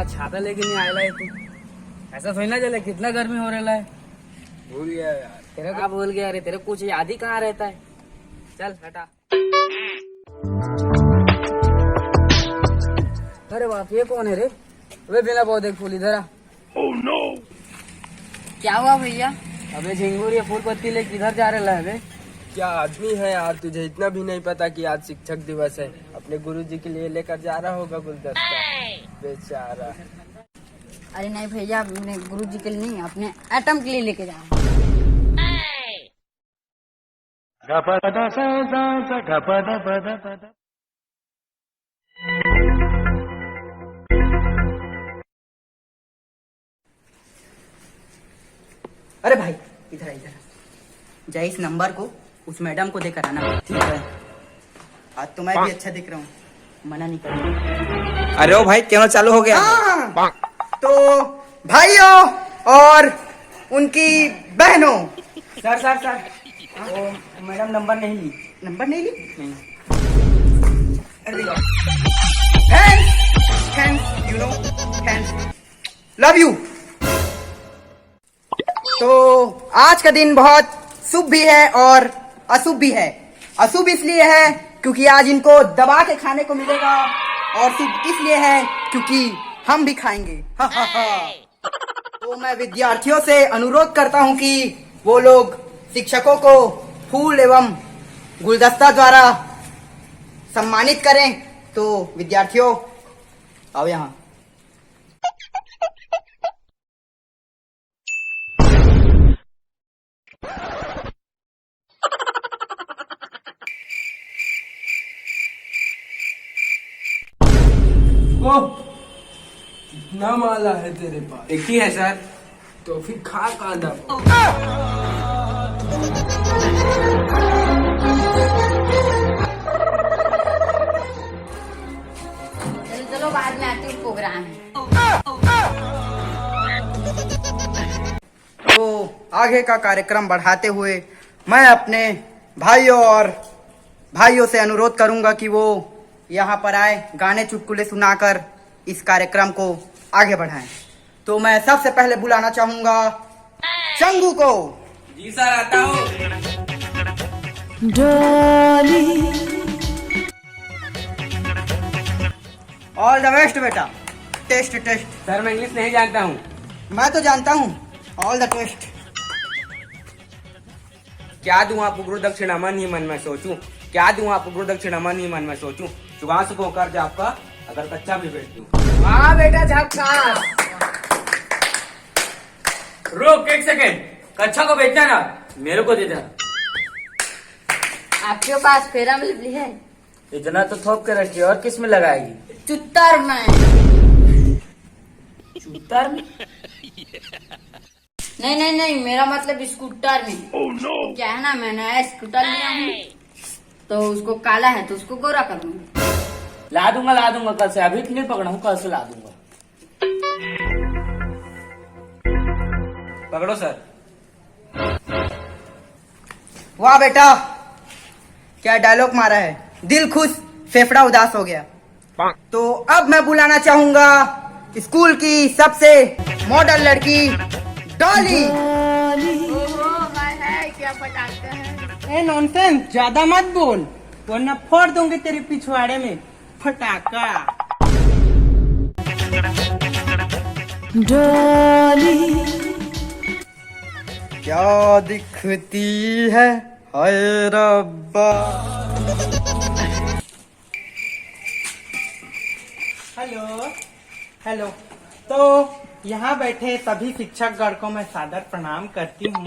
छाता लेके नहीं आयला है तू। ऐसा थोड़ी ना चले, कितना गर्मी हो रहा है। भूल गया यार। तेरे को भूल गया रे, तेरे कुछ याद ही कहाँ रहता है। चल हटा। अरे बाप, ये कौन है रे? वे बिना पौधे के फूल इधर आ। Oh no! क्या हुआ भैया? अबे झिंगुर, ये फूल पत्ती ले किधर जा रहा है बे? क्या आदमी है यार, तुझे इतना भी नहीं पता कि आज शिक्षक दिवस है। अपने गुरुजी के लिए लेकर जा रहा होगा गुलदस्ता, बेचारा। अरे नहीं भैया, अपने गुरुजी के लिए नहीं, अपने एटम के लिए लेके जा रहा हूँ। अरे भाई, इधर इधर जा, इस नंबर को उस मैडम को देकर आना। ठीक है, आज तो मैं भी अच्छा दिख रहा हूँ, मना नहीं करूँगा। अरे ओ भाई, क्यों चालू हो गया? हाँ, तो भाइयों और उनकी बहनों। सर सर सर, वो मैडम नंबर नहीं ली। नंबर नहीं ली? नहीं। Thanks, you know, thanks, love you. तो आज का दिन बहुत शुभ भी है और अशुभ भी है। अशुभ इसलिए है क्योंकि आज इनको दबा के खाने को मिलेगा, और शुभ इसलिए है क्योंकि हम भी खाएंगे। हा हा हा। तो मैं विद्यार्थियों से अनुरोध करता हूं कि वो लोग शिक्षकों को फूल एवं गुलदस्ता द्वारा सम्मानित करें। तो विद्यार्थियों, आओ यहाँ। कितना माला है तेरे पास? एक ही है सर। तो फिर खा कांदा। चलो चलो, बाद में आते प्रोग्राम है। तो आगे का कार्यक्रम बढ़ाते हुए मैं अपने भाइयों से अनुरोध करूंगा कि वो यहाँ पर आए, गाने चुटकुले सुनाकर इस कार्यक्रम को आगे बढ़ाएं। तो मैं सबसे पहले बुलाना चाहूंगा चंगू को। जी सर, आता हूँ। ऑल द बेस्ट बेटा। Test test. सर मैं इंग्लिश नहीं जानता हूँ। मैं तो जानता हूँ। All the test. क्या दूं आपको गुरु दक्षिणा, मन ही मन में सोचूं। क्या दूं आपको गुरु दक्षिणा, मन ही मन में सोचूं। चुका सको कर्ज आपका, अगर कच्चा भी बेच दूं। हाँ बेटा, झक्कास। रुक एक सेकेंड, कच्चा को बेचना ना, मेरे को दे दे। आपके पास फेरा मिलती है? इतना तो थोप के रखिए, और किस में लगाएगी? चुत्तर में। चूतर में? नहीं नहीं नहीं, मेरा मतलब स्कूटर में। Oh no! क्या है ना, मैं नया स्कूटर लिया हूँ, तो उसको काला है तो उसको गोरा करूँगा। ला दूंगा कल से। अभी नहीं पकड़ा हूँ, कल से ला दूंगा। पकड़ो सर। वाह बेटा, क्या डायलॉग मारा है। दिल खुश, फेफड़ा उदास हो गया। तो अब मैं बुलाना चाहूंगा स्कूल की सबसे मॉडल लड़की डॉली। क्या पटाखा है। ए नॉनसेंस, ज्यादा मत बोल वरना फोड़ दूंगी तेरे पिछवाड़े में फटाका। क्या दिखती है हाय रब्बा। Hello hello. तो यहाँ बैठे सभी शिक्षक गण को मैं सादर प्रणाम करती हूँ।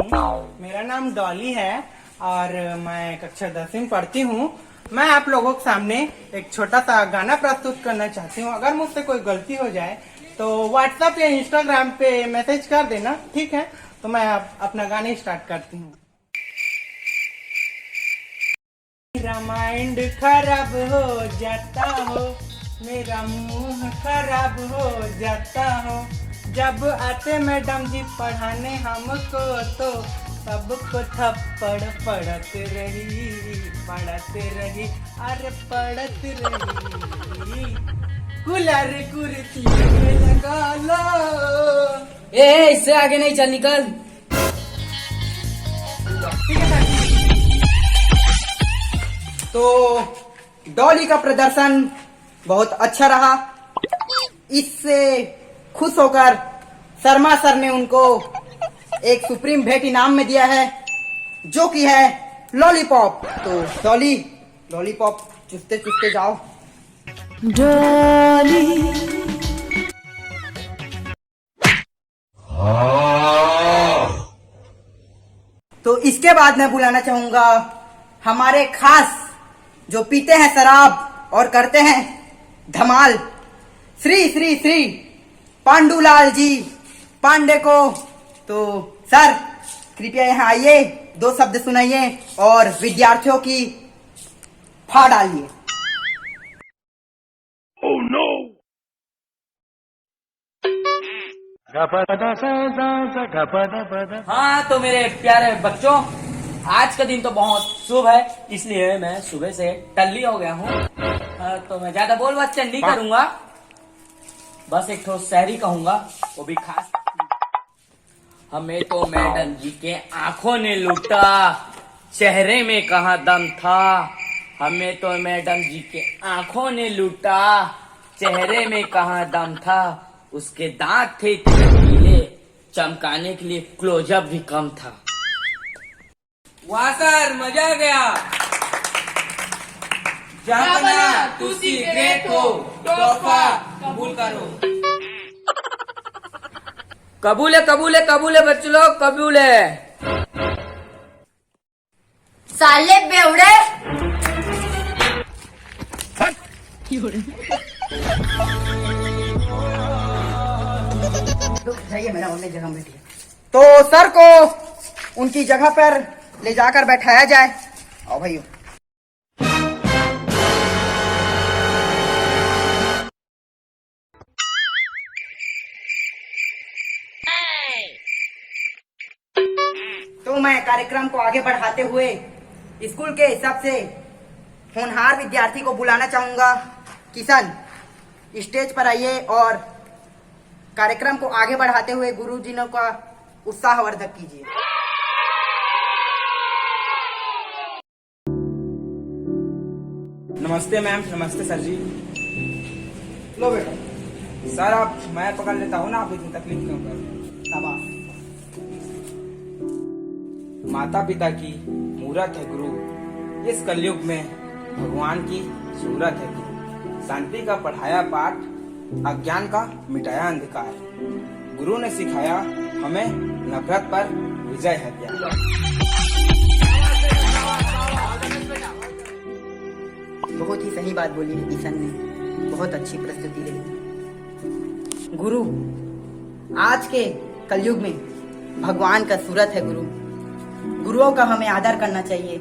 मेरा नाम डॉली है और मैं कक्षा 10वीं में पढ़ती हूँ। मैं आप लोगों के सामने एक छोटा सा गाना प्रस्तुत करना चाहती हूँ। अगर मुझसे कोई गलती हो जाए तो व्हाट्सएप या इंस्टाग्राम पे मैसेज कर देना, ठीक है? तो मैं अपना गाना स्टार्ट करती हूँ। मेरा माइंड खराब हो जाता हो, मेरा मुंह खराब हो जाता हो, जब आते मैडम जी पढ़ाने हमको तो सबको थप्पड़ पड़त रही, अरे पड़त रही। गुलर कुर्ती में लगा लो। ए इससे आगे नहीं चल, निकल। ठीक है सर। तो डॉली का प्रदर्शन बहुत अच्छा रहा। इससे खुश होकर शर्मा सर ने उनको एक सुप्रीम भेंट इनाम में दिया है, जो कि है लॉलीपॉप। तो डॉली लॉलीपॉप चुसते चुसते जाओ। तो इसके बाद मैं बुलाना चाहूंगा हमारे खास जो पीते हैं शराब और करते हैं धमाल, श्री श्री श्री पांडुलाल जी पांडे को। तो सर कृपया यहाँ आइए, 2 शब्द सुनाइए और विद्यार्थियों की फाड़ डालिए। हाँ तो मेरे प्यारे बच्चों, आज का दिन तो बहुत शुभ है, इसलिए मैं सुबह से टल्ली हो गया हूँ। तो मैं ज्यादा बोल बात नहीं करूंगा, बस एक ठोस शायरी कहूंगा, वो भी खास। हमें तो मैडम जी के आंखों ने लूटा, चेहरे में कहाँ दम था। हमें तो मैडम जी के आंखों ने लूटा, चेहरे में कहाँ दम था। उसके दांत थे इतने पीले, चमकाने के लिए क्लोजअप भी कम था। वाह सर, मजा आ गया। जहाँ बना तुसी ग्रेट हो, तोहफा कबूल करो। कबूल है, कबूल है, कबूल है बच्चों लोग, कबूल है। साले बेवड़े। जाइए मेरा अपने जगह बैठिए। तो सर को उनकी जगह पर ले जाकर बैठाया जाए। आओ भाइयों। तो मैं कार्यक्रम को आगे बढ़ाते हुए स्कूल के सबसे होनहार विद्यार्थी को बुलाना चाहूंगा। किशन, स्टेज पर आइए और कार्यक्रम को आगे बढ़ाते हुए गुरुजनों का उत्साहवर्धक कीजिए। नमस्ते मैम। नमस्ते सर जी। लो बेटा। सर आप मैं पकड़ लेता हूँ ना, आप इतनी तकलीफ क्यों कर रहे हैं? शाबाश। माता पिता की मूरत है गुरु, इस कलयुग में भगवान की सूरत है गुरु। शांति का पढ़ाया पाठ, अज्ञान का मिटाया अंधकार। गुरु ने सिखाया हमें नफरत पर विजय है ज्ञान। बहुत ही सही बात बोली है किशन ने, बहुत अच्छी प्रस्तुति रही। गुरु आज के कलयुग में भगवान का सूरत है गुरु। गुरुओं का हमें आदर करना चाहिए।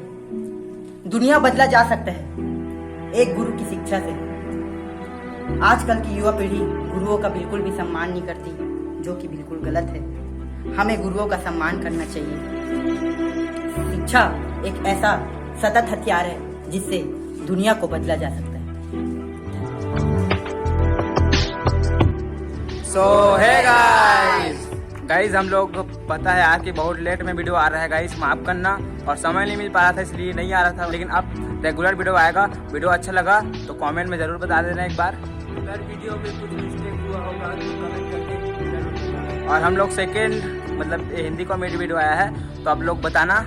दुनिया बदला जा सकता है एक गुरु की शिक्षा से। आजकल की युवा पीढ़ी गुरुओं का बिल्कुल भी सम्मान नहीं करती, जो कि बिल्कुल गलत है। हमें गुरुओं का सम्मान करना चाहिए। शिक्षा एक ऐसा सतत हथियार है जिससे दुनिया को बदला जा सकता है। सो है गाइस, हम लोग पता है आज की बहुत लेट में वीडियो आ रहा है गाइस, माफ करना। और समय नहीं मिल पा रहा था इसलिए नहीं आ रहा था, लेकिन अब रेगुलर वीडियो आएगा। वीडियो अच्छा लगा तो कमेंट में जरूर बता देना एक बार। अगर वीडियो में कुछ मिस्टेक हुआ होगा तो कमेंट करके जरूर बताना। और हम लोग सेकेंड मतलब हिंदी कॉमेडी वीडियो आया है, तो आप लोग बताना